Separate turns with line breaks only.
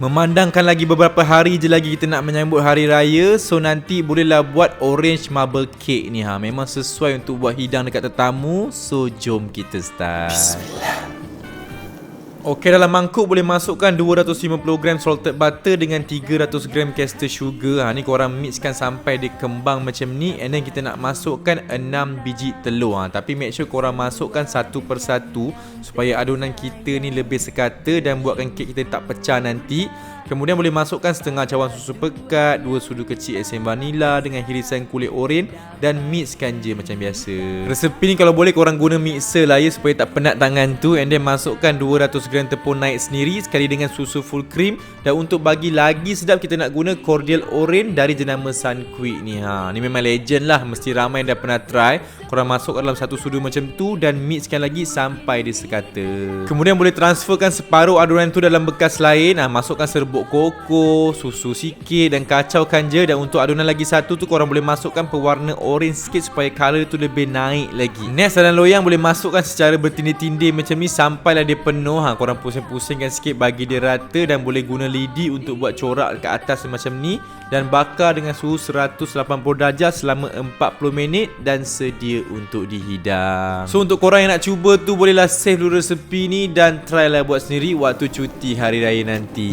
Memandangkan lagi beberapa hari je lagi kita nak menyambut hari raya. So nanti bolehlah buat orange marble cake ni memang sesuai untuk buat hidang dekat tetamu. So jom kita start. Bismillah. Okey, dalam mangkuk boleh masukkan 250 gram salted butter dengan 300 gram caster sugar. Ni korang mixkan sampai dia kembang macam ni. And then kita nak masukkan 6 biji telur. Tapi make sure korang masukkan satu persatu supaya adunan kita ni lebih sekata dan buatkan kek kita tak pecah nanti. Kemudian boleh masukkan setengah cawan susu pekat, 2 sudu kecil esen vanila dengan hirisan kulit oren dan mixkan je macam biasa. Resepi ni kalau boleh korang guna mixer lah ya, supaya tak penat tangan tu. And then masukkan 200 gram tepung naik sendiri sekali dengan susu full cream. Dan untuk bagi lagi sedap kita nak guna cordial oren dari jenama Sunquick ni. Ni memang legend lah, mesti ramai yang dah pernah try. Korang masukkan dalam satu sudu macam tu dan mixkan lagi sampai dia sekata. Kemudian boleh transferkan separuh adunan tu dalam bekas lain. Masukkan serbuk koko, susu sikit dan kacaukan je. Dan untuk adunan lagi satu tu korang boleh masukkan pewarna orange sikit supaya colour tu lebih naik lagi. Next, dalam loyang boleh masukkan secara bertindih-tindih macam ni sampailah dia penuh. Korang pusing-pusingkan sikit bagi dia rata dan boleh guna lidi untuk buat corak dekat atas macam ni. Dan bakar dengan suhu 180 darjah selama 40 minit dan sedia untuk dihidang. So untuk korang yang nak cuba tu bolehlah save dulu resepi ni dan try lah buat sendiri waktu cuti hari raya nanti.